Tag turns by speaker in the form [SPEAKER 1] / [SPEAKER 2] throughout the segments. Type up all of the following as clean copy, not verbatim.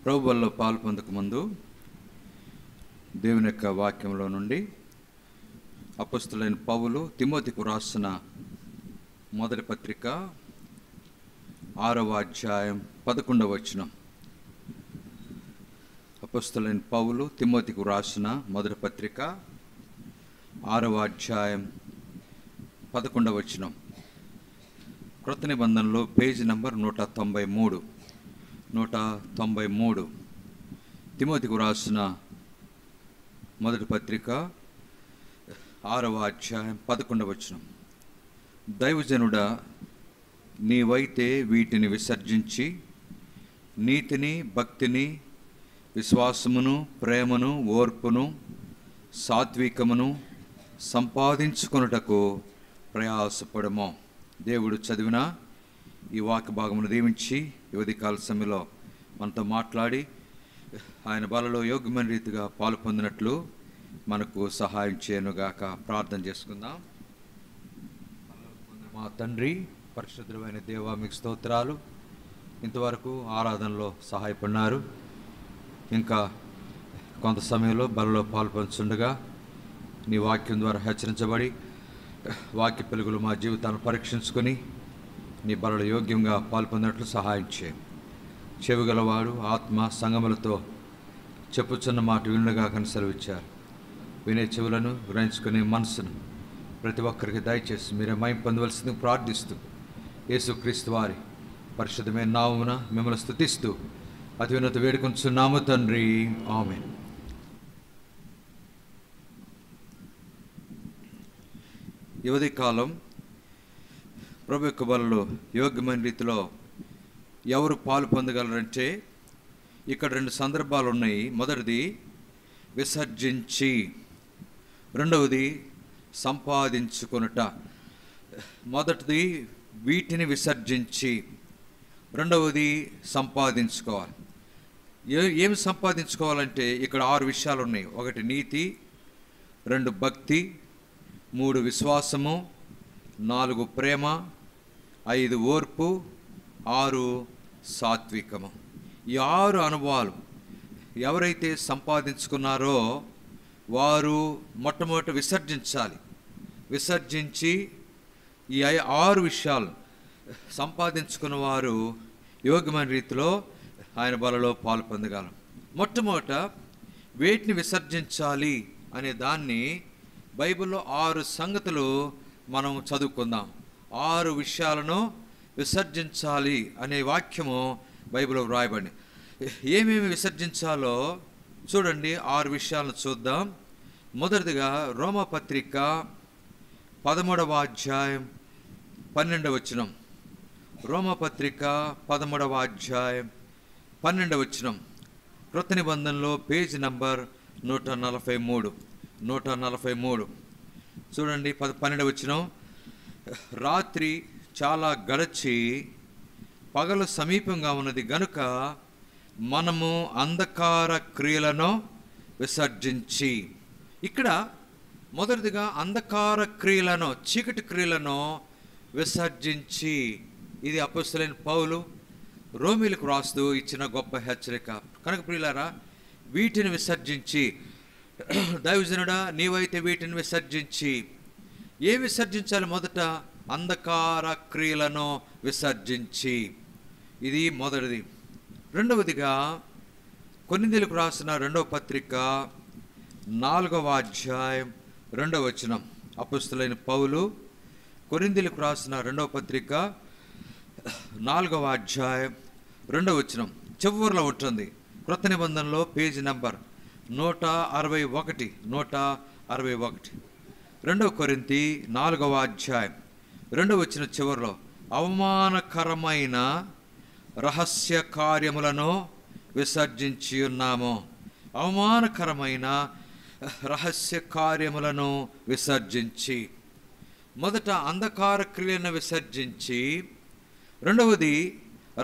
[SPEAKER 1] ప్రభువుల్లో పాలు పొందక ముందు దేవుని యొక్క వాక్యంలో నుండి అపొస్తలుడైన పౌలు తిమోతికి రాసిన మొదటి పత్రిక 6వ అధ్యాయం 11వ వచనం. అపొస్తలుడైన పౌలు తిమోతికి రాసిన మొదటి పత్రిక 6వ అధ్యాయం 11వ వచనం. క్రొత్త నిబంధనలో పేజీ నంబర్ 193 తిమోతికి రాసిన మొదటి పత్రిక 6వ అధ్యాయం 11వ వచనం. దైవజనుడా, నీవైతే వీటిని విసర్జించి నీతిని, భక్తిని, విశ్వాసమును, ప్రేమను, ఓర్పును, సాత్వికమును సంపాదించుకొనుటకు ప్రయాసపడము. దేవుడు చదివిన ఈ వాక్య భాగమును దీవించి ఈ ఉదయకాల సమయంలో మనతో మాట్లాడి ఆయన బలలో యోగ్యమైన రీతిగా పాలు పొందినట్లు మనకు సహాయం చేయనుగాక. ప్రార్థన చేసుకుందాం. మా తండ్రి, పరిశుద్ధమైన దేవా, మీకు స్తోత్రాలు. ఇంతవరకు ఆరాధనలో సహాయపడినారు. ఇంకా కొంత సమయంలో బలలో పాలు పంచుండగా నీ వాక్యం ద్వారా హెచ్చరించబడి వాక్య పెలుగులు మా జీవితాలను పరీక్షించుకొని నీ బలలో యోగ్యంగా పాల్పొందినట్లు సహాయం చేయండి. చెవిగలవాడు ఆత్మ సంగములతో చెప్పుచున్న మాట వినుగా సెలవిచ్చారు. వినే చెవులను, గ్రహించుకునే మనసును ప్రతి ఒక్కరికి దయచేసి మీరే మహిమ పొందవలసింది ప్రార్థిస్తూ యేసుక్రీస్తు వారి పరిశుద్ధమైన నామమున మిమ్మల్ని స్తుతిస్తూ అత్యున్నత వేడుకొంచున్నాము తండ్రి, ఆమేన్. ఈ ఉదయకాలం ప్రభు యొక్క బలలో యోగ్యమైన రీతిలో ఎవరు పాలు పొందగలరంటే ఇక్కడ రెండు సందర్భాలు ఉన్నాయి. మొదటిది విసర్జించి, రెండవది సంపాదించుకొనుట. మొదటిది వీటిని విసర్జించి, రెండవది సంపాదించుకోవాలి. ఏమి సంపాదించుకోవాలంటే ఇక్కడ 6 విషయాలు ఉన్నాయి. 1 నీతి, 2 భక్తి, 3 విశ్వాసము, 4 ప్రేమ, 5 ఓర్పు, 6 సాత్వికము. ఈ 6 అనుభవాలు ఎవరైతే సంపాదించుకున్నారో వారు మొట్టమొదట విసర్జించాలి. విసర్జించి ఈ 6 విషయాలు సంపాదించుకున్న వారు యోగ్యమైన రీతిలో ఆయన బలలో పాలు పొందగలరు. మొట్టమొదట వేటిని విసర్జించాలి అనే దాన్ని బైబిల్లో 6 సంగతులు మనం చదువుకుందాం. 6 విషయాలను విసర్జించాలి అనే వాక్యము బైబిల్లో వ్రాయబడింది. ఏమేమి విసర్జించాలో చూడండి. 6 విషయాలను చూద్దాం. మొదటిదిగా రోమాపత్రిక 13వ అధ్యాయం 12వ వచనం. రోమాపత్రిక 13వ అధ్యాయం 12వ వచనం. క్రొత్త నిబంధనలో పేజీ నంబర్ 143 చూడండి. 12వ వచనం. రాత్రి చాలా గడచి పగలు సమీపంగా ఉన్నది గనుక మనము అంధకార క్రియలను విసర్జించి. ఇక్కడ మొదటిదిగా అంధకార క్రియలను, చీకటి క్రియలను విసర్జించి. ఇది అపొస్తలుడైన పౌలు రోమీలకు రాస్తూ ఇచ్చిన గొప్ప హెచ్చరిక. కనుక ప్రియులారా, వీటిని విసర్జించి, దైవజనుడా నీవైతే వీటిని విసర్జించి. ఏం విసర్జించాలి? మొదట అంధకార క్రియలను విసర్జించి. ఇది మొదటిది. రెండవదిగా కొరింథీయులకు రాసిన 2వ పత్రిక 4వ అధ్యాయం 2వ వచనం. అపొస్తలుడైన పౌలు కొరింథీయులకు రాసిన 2వ పత్రిక 4వ అధ్యాయం 2వ వచనం చివరిలో ఉంటుంది. క్రొత్త నిబంధనలో పేజీ నంబర్ 161. 2వ కొరింథీ 4వ అధ్యాయం 2వ వచనం చివరిలో అవమానకరమైన రహస్య కార్యములను విసర్జించి ఉన్నాము. అవమానకరమైన రహస్య కార్యములను విసర్జించి. మొదట అంధకార క్రియలను విసర్జించి, రెండవది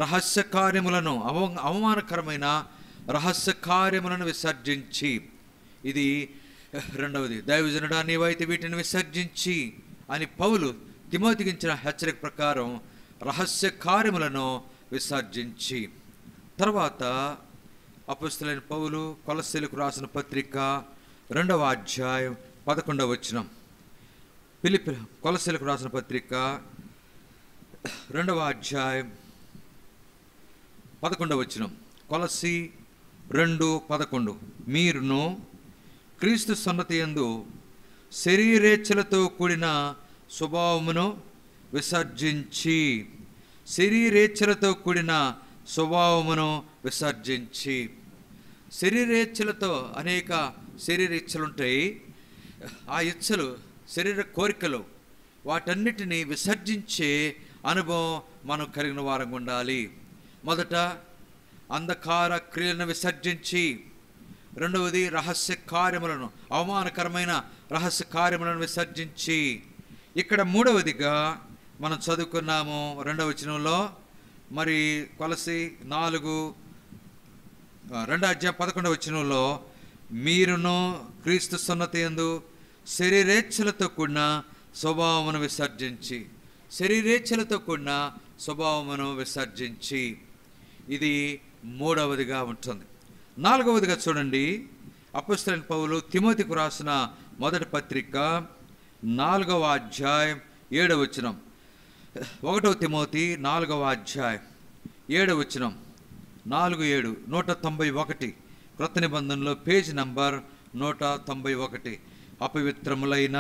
[SPEAKER 1] రహస్య కార్యములను, అవమానకరమైన రహస్య కార్యములను విసర్జించి. ఇది రెండవది. దైవజనుడా నీవైతే వీటిని విసర్జించి అని పౌలు తిమోతికి ఇచ్చిన హెచ్చరిక ప్రకారం రహస్య కార్యములను విసర్జించి. తర్వాత అపొస్తలుడైన పౌలు కొలస్సీలకు రాసిన పత్రిక 2వ అధ్యాయం 11వ వచనం. కొలస్సీలకు రాసిన పత్రిక 2వ అధ్యాయం 11వ వచనం. కొలస్సీ 2:11. మీరును క్రీస్తు సన్నతి యందు శరీరేచ్ఛలతో కూడిన స్వభావమును విసర్జించి, శరీరేచ్ఛలతో కూడిన స్వభావమును విసర్జించి. శరీరేచ్ఛలతో అనేక శరీరేచ్ఛలు ఉంటాయి. ఆ ఇచ్ఛలు, శరీర కోరికలు, వాటన్నిటినీ విసర్జించే అనుభవం మనం కలిగిన వారంగా ఉండాలి. మొదట అంధకార క్రియలను విసర్జించి, రెండవది రహస్య కార్యములను, అవమానకరమైన రహస్య కార్యములను విసర్జించి, ఇక్కడ మూడవదిగా మనం చదువుకున్నాము 2వ వచనంలో. మరి కొలస్సీ 2వ అధ్యాయం 11వ వచనంలో, మీరును క్రీస్తు సన్నతి యందు శరీరేచ్ఛలతో కూడిన స్వభావమును విసర్జించి, శరీరేచ్ఛలతో కూడిన స్వభావమును విసర్జించి. ఇది మూడవదిగా ఉంటుంది. 4వదిగా చూడండి, అపొస్తలుడైన పౌలు తిమోతికి రాసిన మొదటి పత్రిక 4వ అధ్యాయం 7వ వచనం. 1వ తిమోతి 4వ అధ్యాయం 7వ వచనం. 4:7 191 క్రొత్త నిబంధనలో పేజ్ నంబర్ 191. అపవిత్రములైన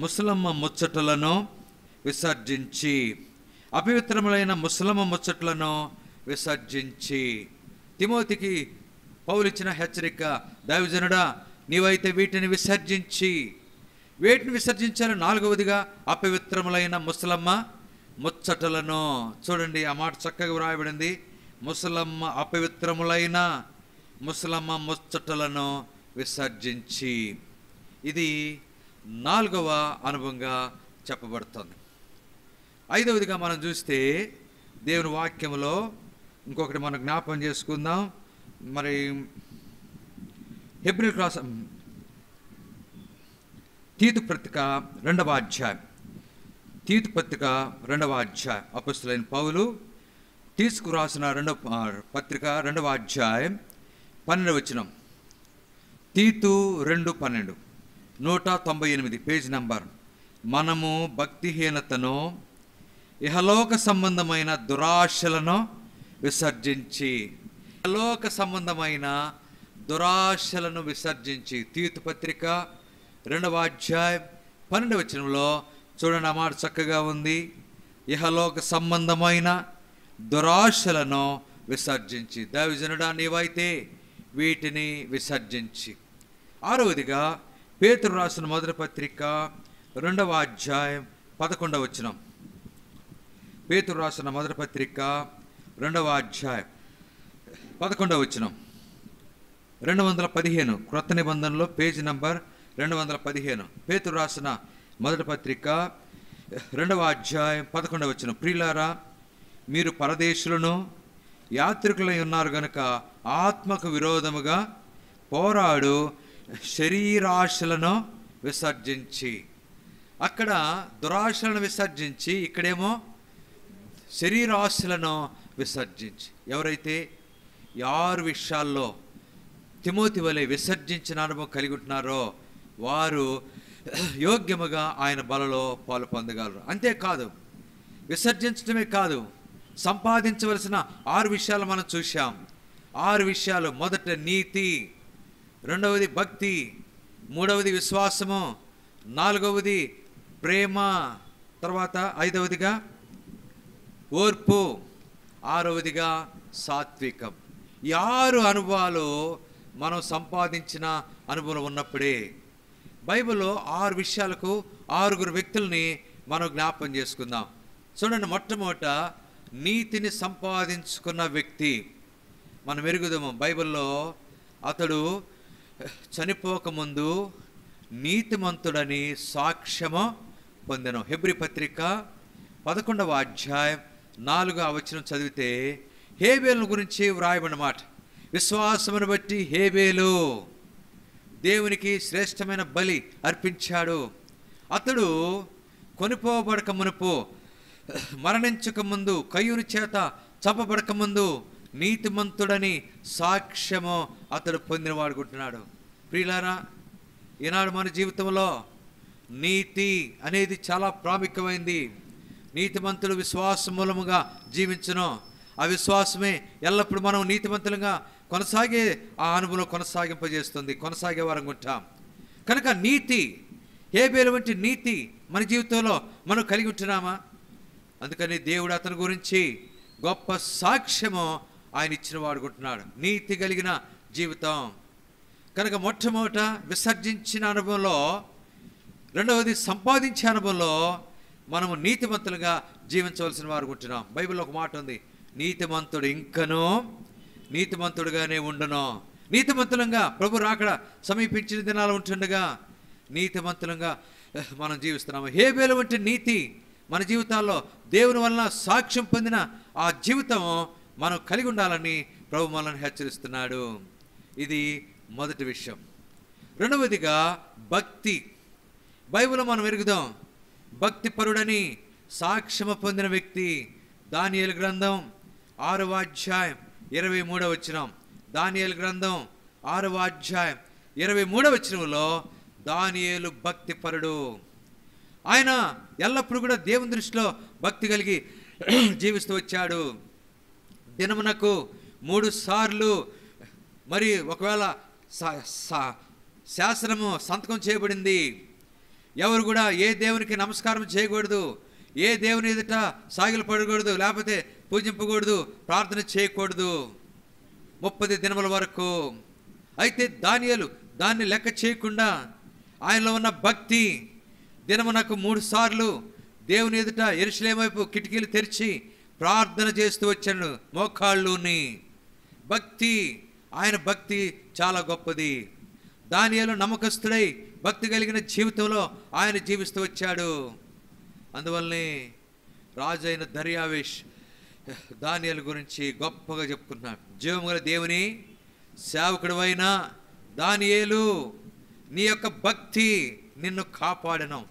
[SPEAKER 1] ముసలమ్మ ముచ్చటలను విసర్జించి, అపవిత్రములైన ముసలమ్మ ముచ్చట్లను విసర్జించి. తిమోతికి పౌలు ఇచ్చిన హెచ్చరిక, దైవజనుడా నీవైతే వీటిని విసర్జించి. వేటిని విసర్జించారు? 4వదిగా అపవిత్రములైన ముసలమ్మ ముచ్చటలను. చూడండి, ఆ మాట చక్కగా వ్రాయబడింది. ముసలమ్మ, అపవిత్రములైన ముసలమ్మ ముచ్చటలను విసర్జించి. ఇది 4వ అనుభవంగా చెప్పబడుతుంది. 5వదిగా మనం చూస్తే దేవుని వాక్యములో ఇంకొకటి మనం జ్ఞాపకం చేసుకుందాం. మరి హెబ్రీయులకు రాసిన తీతు పత్రిక 2వ అధ్యాయం, తీతు పత్రిక 2వ అధ్యాయం. అపొస్తలుడైన పౌలు తీతుకు రాసిన 2వ పత్రిక 2వ అధ్యాయం 12వ వచనం. తీతు 2:12 198 పేజ్ నంబర్. మనము భక్తిహీనతను, ఇహలోక సంబంధమైన దురాశలను విసర్జించి, ఇహలోక సంబంధమైన దురాశలను విసర్జించి. తీతు పత్రిక 2వ అధ్యాయం 12వ వచనంలో చూడండి, ఆ మాట చక్కగా ఉంది. ఇహలోక సంబంధమైన దురాశలను విసర్జించి. దైవజనుడా నీవైతే వీటిని విసర్జించి. 6వదిగా పేతురు రాసిన మొదటి పత్రిక 2వ అధ్యాయం 11వ వచనం. పేతురు రాసిన మొదటి పత్రిక 2వ అధ్యాయం 11వ వచనం. 215 క్రొత్త నిబంధనలో పేజీ నంబర్ 215. పేతురు రాసిన మొదటి పత్రిక 2వ అధ్యాయం 11వ వచనం. ప్రియులారా, మీరు పరదేశులను యాత్రికులై ఉన్నారు గనుక ఆత్మకు విరోధముగా పోరాడు శరీరాశలను విసర్జించి. అక్కడ దురాశలను విసర్జించి, ఇక్కడేమో శరీరాశలను విసర్జించి. ఎవరైతే 6 విషయాల్లో తిమోతి వలె విసర్జించిన అనుభవం కలిగి ఉంటున్నారో వారు యోగ్యముగా ఆయన బలలో పాలు పొందగలరు. అంతేకాదు, విసర్జించడమే కాదు, సంపాదించవలసిన 6 విషయాలు మనం చూసాం. 6 విషయాలు. మొదట నీతి, 2వది భక్తి, 3వది విశ్వాసము, 4వది ప్రేమ, తర్వాత 5వదిగా ఓర్పు, 6వదిగా సాత్వికం. ఈ 6 అనుభవాలు మనం సంపాదించిన అనుభవం ఉన్నప్పుడే. బైబిల్లో 6 విషయాలకు 6 వ్యక్తుల్ని మనం జ్ఞాపకం చేసుకుందాం. చూడండి, మొట్టమొదట నీతిని సంపాదించుకున్న వ్యక్తి మనం ఎరుగుదాము. బైబిల్లో అతడు చనిపోకముందు నీతిమంతుడని సాక్ష్యము పొందెను. హెబ్రీ పత్రిక 11వ అధ్యాయం 4వ వచనం చదివితే హేబేలు గురించి వ్రాయబడిన మాట. విశ్వాసమును బట్టి హేబేలు దేవునికి శ్రేష్టమైన బలి అర్పించాడు. అతడు కొనిపోబడక మునుపు, మరణించక ముందు, కయ్యూని చేత చంపబడక ముందు నీతిమంతుడని సాక్ష్యము అతడు పొందినవాడుకుంటున్నాడు. ప్రియులారా, ఈనాడు మన జీవితంలో నీతి అనేది చాలా ప్రాముఖ్యమైంది. నీతిమంతుడు విశ్వాసం మూలముగా జీవించును. ఆ విశ్వాసమే ఎల్లప్పుడూ మనం నీతిమంతులుగా కొనసాగే ఆ అనుభవం కొనసాగింపజేస్తుంది, కొనసాగే వారంగా ఉంటాం. కనుక నీతి, హేబేలు వంటి నీతి మన జీవితంలో మనం కలిగి ఉంటున్నామా? అందుకని దేవుడు అతని గురించి గొప్ప సాక్ష్యము ఆయన ఇచ్చిన వాడుకుంటున్నాడు, నీతి కలిగిన జీవితం. కనుక మొట్టమొదట విసర్జించిన అనుభవంలో, రెండవది సంపాదించే అనుభవంలో మనము నీతిమంతులుగా జీవించవలసిన వారు ఉంటున్నాం. బైబిల్లో ఒక మాట ఉంది, నీతిమంతుడు ఇంకనూ నీతిమంతుడుగానే ఉండును. నీతిమంతులంగా ప్రభు రాకడ సమీపించిన దినాలు ఉంటుండగా నీతిమంతులంగా మనం జీవిస్తున్నాము. హేబేలు వంటి నీతి మన జీవితాల్లో దేవుని వలన సాక్ష్యం పొందిన ఆ జీవితం మనం కలిగి ఉండాలని ప్రభు మనల్ని హెచ్చరిస్తున్నాడు. ఇది మొదటి విషయం. రెండవదిగా భక్తి. బైబిల్లో మనం ఎరుగుదాం, భక్తి పరుడని సాక్ష్యము పొందిన వ్యక్తి. దానియేలు గ్రంథం 6వ అధ్యాయం 23వ వచనం. దానియేలు గ్రంథం 6వ అధ్యాయం 23వ వచనంలో దానియేలు భక్తి పరుడు. ఆయన ఎల్లప్పుడూ కూడా దేవుని దృష్టిలో భక్తి కలిగి జీవిస్తూ వచ్చాడు. దినమునకు 3 సార్లు, మరి ఒకవేళ శాసనము సంతకం చేయబడింది, ఎవరు కూడా ఏ దేవునికి నమస్కారం చేయకూడదు, ఏ దేవుని ఎదుట సాగిలు పడకూడదు, లేకపోతే పూజింపకూడదు, ప్రార్థన చేయకూడదు 30 దినముల వరకు. అయితే దానియేలు దాన్ని లెక్క చేయకుండా ఆయనలో ఉన్న భక్తి, దినమునకు 3 సార్లు దేవుని ఎదుట యెరూషలేము వైపు కిటికీలు తెరిచి ప్రార్థన చేస్తూ వచ్చాడు మోకాళ్ళుని. భక్తి, ఆయన భక్తి చాలా గొప్పది. దానియేలు నమ్మకస్తుడై భక్తి కలిగిన జీవితంలో ఆయన జీవిస్తూ వచ్చాడు. అందువల్లనే రాజు అయిన దర్యావేష్ దానియేలు గురించి గొప్పగా చెప్పుకున్నాడు. జీవముగల దేవుని సేవకుడు అయిన దానియేలు, నీ యొక్క భక్తి నిన్ను కాపాడను.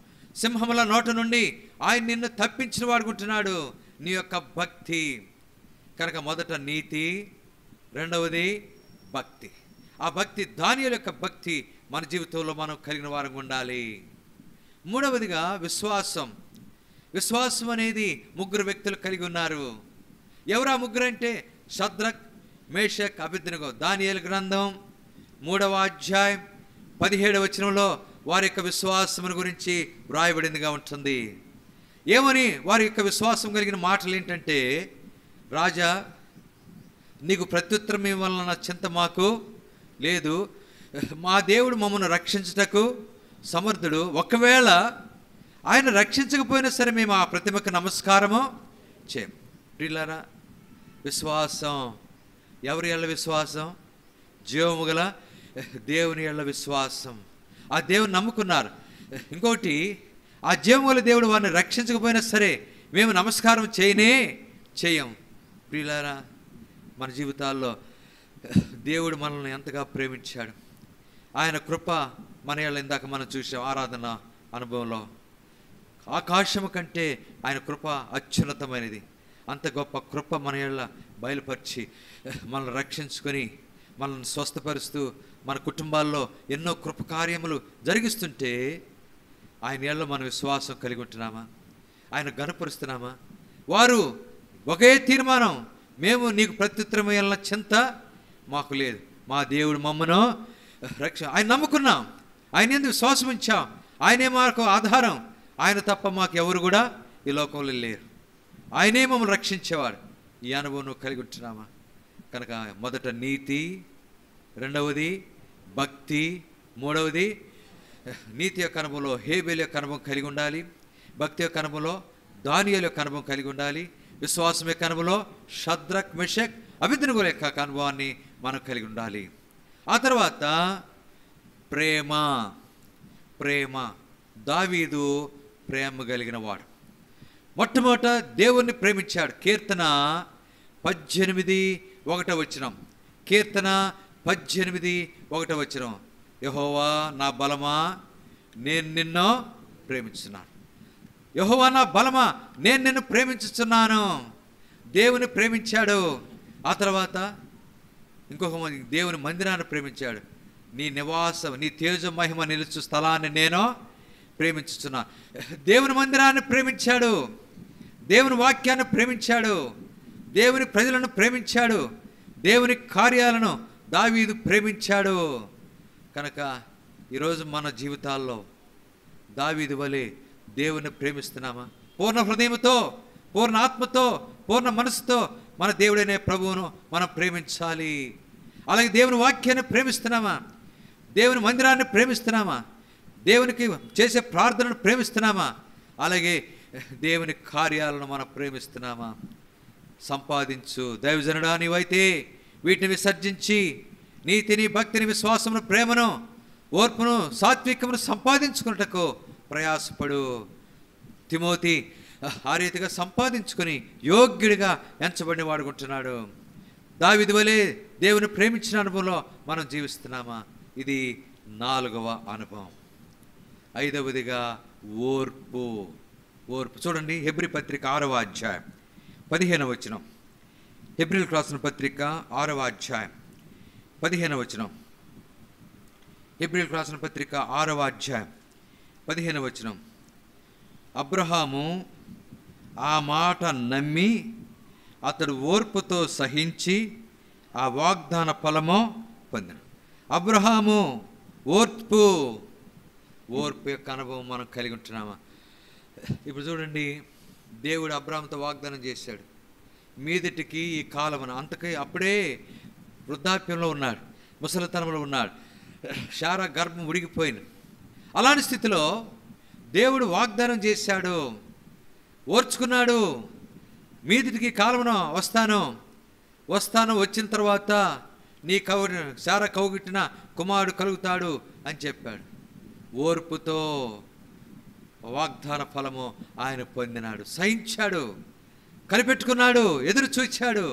[SPEAKER 1] సింహముల నోట నుండి ఆయన నిన్ను తప్పించిన వాడుకుంటున్నాడు, నీ యొక్క భక్తి. కనుక మొదట నీతి, రెండవది భక్తి. ఆ భక్తి, దానియేలు యొక్క భక్తి మన జీవితంలో మనం కలిగిన వారంగా ఉండాలి. మూడవదిగా విశ్వాసం. విశ్వాసం అనేది 3 వ్యక్తులు కలిగి ఉన్నారు. ఎవరు ఆ 3 అంటే? షద్రక్, మేషక్, అబేద్నెగో. దానియేలు గ్రంథం 3వ అధ్యాయం 17వ వచనంలో వారి యొక్క విశ్వాసం గురించి వ్రాయబడిందిగా ఉంటుంది. ఏమని వారి యొక్క విశ్వాసం కలిగిన మాటలు ఏంటంటే, రాజా, నీకు ప్రత్యుత్తరం ఇవ్వాలన్న చింత మాకు లేదు. మా దేవుడు మమ్మల్ని రక్షించుటకు సమర్థుడు. ఒకవేళ ఆయన రక్షించకపోయినా సరే మేము ఆ ప్రతిమకు నమస్కారము చేయం. ప్రియులారా, విశ్వాసం ఎవరి ఎళ్ళ విశ్వాసం? జీవము గల దేవుని ఎళ్ళ విశ్వాసం. ఆ దేవుని నమ్ముకున్నారు. ఇంకోటి, ఆ జీవము గల దేవుడు వారిని రక్షించకపోయినా సరే మేము నమస్కారం చేయం. ప్రియులారా, మన జీవితాల్లో దేవుడు మనల్ని ఎంతగా ప్రేమించాడు. ఆయన కృప మన ఎళ్ళ, ఇందాక మనం చూసాం ఆరాధన అనుభవంలో, ఆకాశము కంటే ఆయన కృప అత్యున్నతమైనది. అంత గొప్ప కృప మన ఎళ్ళ బయలుపరిచి మనల్ని రక్షించుకొని మనల్ని స్వస్థపరుస్తూ మన కుటుంబాల్లో ఎన్నో కృప కార్యములు జరిగిస్తుంటే ఆయన ఎళ్ళ మనం విశ్వాసం కలిగి ఉంటున్నామా? ఆయన గణపరుస్తున్నామా? వారు ఒకే తీర్మానం, మేము నీకు ప్రత్యుత్తరం ఇవ్వాలన్న చింత మాకు లేదు. మా దేవుడు మమ్మను ఆయన నమ్ముకున్నాం, ఆయన ఎందుకు విశ్వాసం ఉంచాం, ఆయనే మాకు ఆధారం. ఆయన తప్ప మాకు ఎవరు కూడా ఈ లోకంలో లేరు. ఆయనే మమ్మల్ని రక్షించేవాడు. ఈ అనుభవం నువ్వు కలిగి ఉంటున్నామా? కనుక మొదట నీతి, రెండవది భక్తి, మూడవది నీతి యొక్క అనుభవంలో హేబేలు యొక్క అనుభవం కలిగి ఉండాలి. భక్తి యొక్క అనుభవంలో దానియేలు యొక్క అనుభవం కలిగి ఉండాలి. విశ్వాసం యొక్క అనుభవంలో షద్రక్, మెషక్, అబేద్నెగో యొక్క అనుభవాన్ని మనం కలిగి ఉండాలి. ఆ తర్వాత ప్రేమ. దావీదు ప్రేమ కలిగిన వాడు. మొట్టమొదట దేవుణ్ణి ప్రేమించాడు. కీర్తన 18:1 వచనం. కీర్తన 18:1 వచనం. యెహోవా నా బలమా, నేను నిన్ను ప్రేమించున్నాను. యెహోవా నా బలమా, నేను నిన్ను ప్రేమించుచున్నాను. దేవుని ప్రేమించాడు. ఆ తర్వాత ఇంకొక దేవుని మందిరాన్ని ప్రేమించాడు. నీ నివాసం, నీ తేజ మహిమ నిలుచు స్థలాన్ని నేను ప్రేమించుచున్నా. దేవుని మందిరాన్ని ప్రేమించాడు, దేవుని వాక్యాన్ని ప్రేమించాడు, దేవుని ప్రజలను ప్రేమించాడు, దేవుని కార్యాలను దావీదు ప్రేమించాడు. కనుక ఈరోజు మన జీవితాల్లో దావీదు వలె దేవుని ప్రేమిస్తున్నామా? పూర్ణ హృదయంతో, పూర్ణ ఆత్మతో, పూర్ణ మనసుతో మన దేవుడైన ప్రభువును మనం ప్రేమించాలి. అలాగే దేవుని వాక్యాన్ని ప్రేమిస్తున్నామా? దేవుని మందిరాన్ని ప్రేమిస్తున్నామా? దేవునికి చేసే ప్రార్థనను ప్రేమిస్తున్నామా? అలాగే దేవుని కార్యాలను మనం ప్రేమిస్తున్నామా? సంపాదించు దైవజనుడా, నీవైతే వీటిని విసర్జించి నీతిని, భక్తిని, విశ్వాసమును, ప్రేమను, ఓర్పును, సాత్వికమును సంపాదించుకున్నటకు ప్రయాసపడు. తిమోతి ఆ రీతిగా సంపాదించుకొని యోగ్యుడిగా ఎంచబడిన వాడుకుంటున్నాడు. దావీదు వలె దేవుని ప్రేమించిన అనుభవంలో మనం జీవిస్తున్నామా? ఇది 4వ అనుభవం. 5వదిగా ఓర్పు. ఓర్పు చూడండి, హెబ్రీ పత్రిక 6వ అధ్యాయం 15వ వచనం. హెబ్రీలకు రాసిన పత్రిక 6వ అధ్యాయం 15వ వచనం. హెబ్రీలకు రాసిన పత్రిక 6వ అధ్యాయం 15వ వచనం. అబ్రహాము ఆ మాట నమ్మి అతడు ఓర్పుతో సహించి ఆ వాగ్దాన ఫలము పొందిన. అబ్రహాము ఓర్పు యొక్క అనుభవం మనం కలిగి ఉంటున్నామా? ఇప్పుడు చూడండి, దేవుడు అబ్రహాముతో వాగ్దానం చేశాడు, మీదటికి ఈ కాలమున, అంతకీ అప్పుడే వృద్ధాప్యంలో ఉన్నాడు, ముసలితనంలో ఉన్నాడు, శారా గర్భం ఉడిగిపోయింది. అలాంటి స్థితిలో దేవుడు వాగ్దానం చేశాడు, ఓర్చుకున్నాడు. మీదటికి కాలమున వస్తాను, వచ్చిన తర్వాత నీ శారా కౌగిట్టిన కుమారుడు కలుగుతాడు అని చెప్పాడు. ఓర్పుతో వాగ్దాన ఫలము ఆయన పొందినాడు, సహించాడు, కనిపెట్టుకున్నాడు, ఎదురు చూచాడు.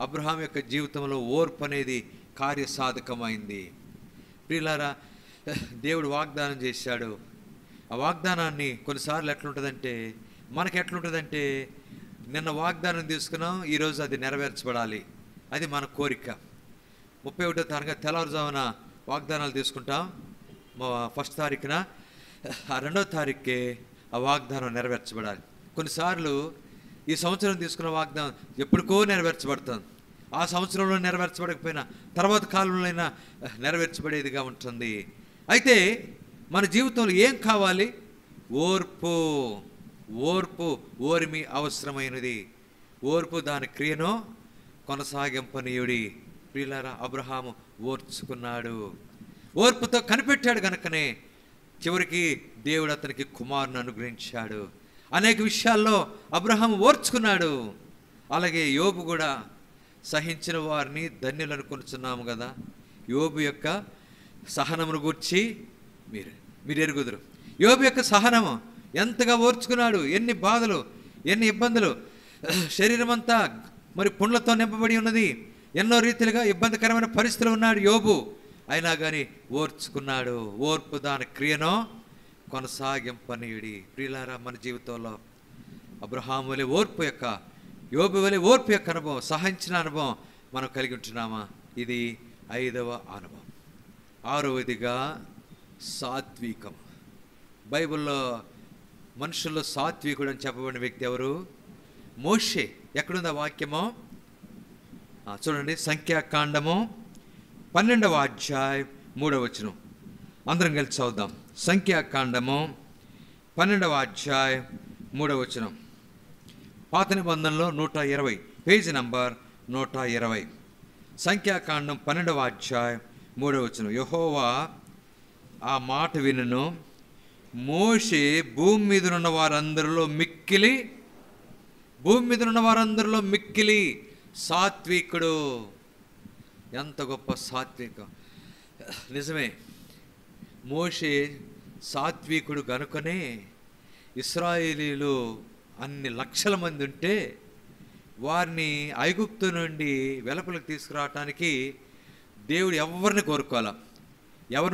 [SPEAKER 1] అబ్రహాం యొక్క జీవితంలో ఓర్పు అనేది కార్యసాధకమైంది. ప్రియులారా, దేవుడు వాగ్దానం చేశాడు. ఆ వాగ్దానాన్ని కొన్నిసార్లు ఎట్లుంటుందంటే, మనకి ఎట్లుంటుందంటే, నిన్న వాగ్దానం తీసుకున్నాం, ఈరోజు అది నెరవేర్చబడాలి, అది మన కోరిక. 31వ తారీఖున తెల్లవారుజామున వాగ్దానాలు తీసుకుంటాం, 1వ తారీఖున, 2వ తారీఖుకే ఆ వాగ్దానం నెరవేర్చబడాలి. కొన్నిసార్లు ఈ సంవత్సరం తీసుకున్న వాగ్దానం ఎప్పటికో నెరవేర్చబడుతుంది, ఆ సంవత్సరంలో నెరవేర్చబడకపోయినా తర్వాత కాలంలో అయినా నెరవేర్చబడేదిగా ఉంటుంది. అయితే మన జీవితంలో ఏం కావాలి? ఓర్పు. ఓర్మి అవసరమైనది. ఓర్పు దాని క్రియను కొనసాగింపనీయుడి. ప్రియులారా, అబ్రహాము ఓర్చుకున్నాడు, ఓర్పుతో కనిపెట్టాడు గనుకనే చివరికి దేవుడు అతనికి కుమారుని అనుగ్రహించాడు. అనేక విషయాల్లో అబ్రహాము ఓర్చుకున్నాడు. అలాగే యోబు కూడా, సహించిన వారిని ధన్యులు అనుకొనుచున్నాము కదా. యోబు యొక్క సహనమును గూర్చి మీరు ఎరుగుదురు. యోబు యొక్క సహనము ఎంతగా ఓర్చుకున్నాడు, ఎన్ని బాధలు, ఎన్ని ఇబ్బందులు, శరీరం అంతా మరి పుండ్లతో నింపబడి ఉన్నది, ఎన్నో రీతిలుగా ఇబ్బందికరమైన పరిస్థితులు ఉన్నాడు యోబు, అయినా కానీ ఓర్చుకున్నాడు. ఓర్పు దాని క్రియను కొనసాగింపనీయుడి. ప్రియులారా, మన జీవితంలో అబ్రహాము వలె ఓర్పు యొక్క, యోబు వలె ఓర్పు యొక్క అనుభవం, సహించిన అనుభవం మనం కలిగి ఉంటున్నామా? ఇది 5వ అనుభవం. 6వదిగా సాత్వికం. బైబిల్లో మనుషుల్లో సాత్వికుడు అని చెప్పబడిన వ్యక్తి ఎవరు? మోషే. ఎక్కడుంది ఆ వాక్యమో చూడండి, సంఖ్యాకాండము 12వ అధ్యాయం 3వ వచనం. అందరం కలిసి చదువుదాం. సంఖ్యాకాండము 12వ అధ్యాయం 3వ వచనం. పాత నిబంధనలో 120, పేజీ నంబర్ 120. సంఖ్యాకాండం 12వ అధ్యాయం 3వ వచనం. యెహోవా ఆ మాట వినును, మోషే భూమి మీద ఉన్న వారందరిలో మిక్కిలి సాత్వికుడు. ఎంత గొప్ప సాత్వికం! నిజమే, మోషే సాత్వికుడు గనుకనే ఇశ్రాయేలీలు అన్ని లక్షల మంది ఉంటే వారిని ఐగుప్తు నుండి వెలుపలకు తీసుకురావటానికి దేవుడు ఎవరిని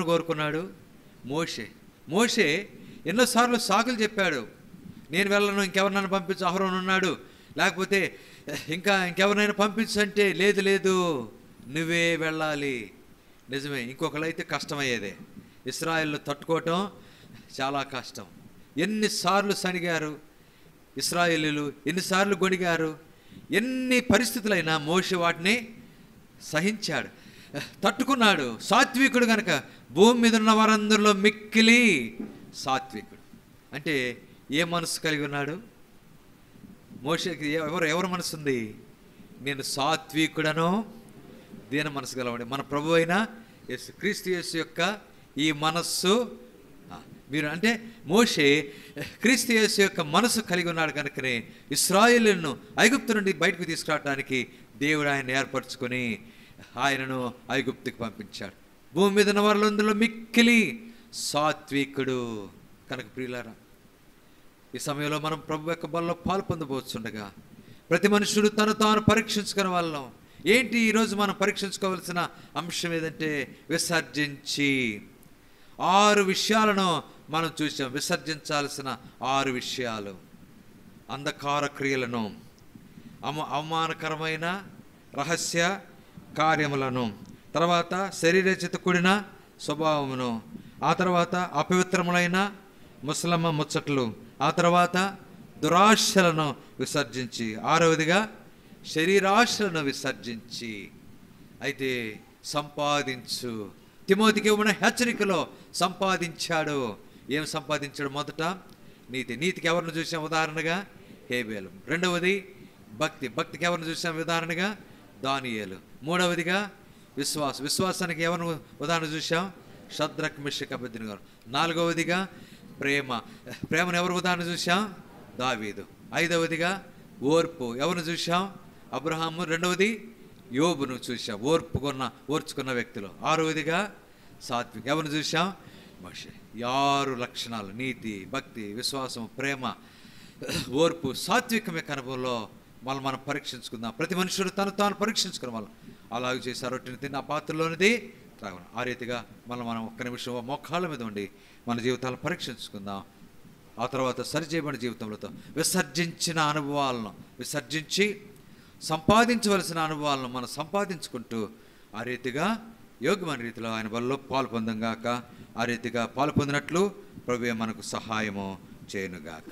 [SPEAKER 1] కోరుకున్నాడు? మోషే ఎన్నోసార్లు సాకులు చెప్పాడు. నేను వెళ్ళను, ఇంకెవరు నన్ను పంపించు, అహరోను ఉన్నాడు, లేకపోతే ఇంకెవరినైనా పంపించంటే లేదు లేదు నువ్వే వెళ్ళాలి. నిజమే, ఇంకొకళ్ళైతే కష్టమయ్యేదే. ఇశ్రాయేలును తట్టుకోవటం చాలా కష్టం. ఎన్నిసార్లు సణిగారు ఇశ్రాయేలీయులు, ఎన్నిసార్లు గొణిగారు, ఎన్ని పరిస్థితులైనా మోషే వాటిని సహించాడు, తట్టుకున్నాడు. సాత్వికుడు గనక భూమి మీద ఉన్న వారందరిలో మిక్కిలి సాత్వికుడు. అంటే ఏ మనసు కలిగి ఉన్నాడు మోషేకి? ఎవరు మనసు ఉంది? నేను సాత్వికుడను, దీన మనసు గలవాడు. మన ప్రభు అయిన యేసు క్రీస్తు యేసు యొక్క ఈ మనస్సు మీరు అంటే మోషే క్రీస్తు యేసు యొక్క మనసు కలిగి ఉన్నాడు కనుకనే ఇశ్రాయేలును ఐగుప్తు నుండి బయటకు తీసుకురావడానికి దేవుడు ఆయన ఏర్పరచుకొని ఆయనను ఐగుప్తుకి పంపించాడు. భూమి మీద ఉన్న వారందరిలో మిక్కిలి సాత్వికుడు కనుక ప్రియులారా, ఈ సమయంలో మనం ప్రభు యొక్క బలలో పాలు పొందబోతుండగా ప్రతి మనుషుడు తను తాను పరీక్షించుకునే వాళ్ళం. ఏంటి ఈరోజు మనం పరీక్షించుకోవాల్సిన అంశం ఏదంటే విసర్జించి 6 విషయాలను మనం చూసాం. విసర్జించాల్సిన 6 విషయాలు: అంధకార క్రియలను, అవమానకరమైన రహస్య కార్యములను, తర్వాత శరీరచిత కూడిన స్వభావమును, ఆ తర్వాత అపవిత్రములైన ముసలమ్మ ముచ్చట్లు, ఆ తర్వాత దురాశలను విసర్జించి, 6వదిగా శరీరాశలను విసర్జించి. అయితే సంపాదించు. తిమోతికి ఇవ్వబడిన హెచ్చరికలో సంపాదించాడు. ఏం సంపాదించాడు? మొదట నీతికి ఎవరిని చూసాం ఉదాహరణగా? హేబేలు. రెండవది భక్తికి ఎవరిని చూసాం ఉదాహరణగా? దానియేలు. మూడవదిగా విశ్వాసానికి ఎవరిని ఉదాహరణ చూసాం? షద్రక్ మిషక్ అబేద్నెగో. నాలుగవదిగా ప్రేమను ఎవరు ఉదాహరణ చూసాం? దావీదు. ఐదవదిగా ఓర్పు ఎవరిని చూసాం? అబ్రహాము. రెండవది యోబును చూసాం, ఓర్చుకున్న వ్యక్తులు. 6వదిగా సాత్విక ఎవరిని చూసాం? మోషే. 6 లక్షణాలు: నీతి, భక్తి, విశ్వాసం, ప్రేమ, ఓర్పు, సాత్వికం యొక్క అనుభవంలో మనం పరీక్షించుకుందాం. ప్రతి మనుషుడు తాను పరీక్షించుకున్న వాళ్ళు అలాగే చేశారు. రొట్టెని తిన్న ఆ పాత్రలోనిది త్రాగను. ఆ రీతిగా మనం ఒక్క నిమిషం మోకాళ్ళ మీద ఉండి మన జీవితాలను పరీక్షించుకుందాం. ఆ తర్వాత సరిచేయబడిన జీవితంలో విసర్జించిన అనుభవాలను విసర్జించి సంపాదించవలసిన అనుభవాలను మనం సంపాదించుకుంటూ ఆ రీతిగా యోగ్యమైన రీతిలో ఆయన బలలో పాలు పొందంగాక. ఆ రీతిగా పాలు పొందినట్లు ప్రభువే మనకు సహాయము చేయనుగాక.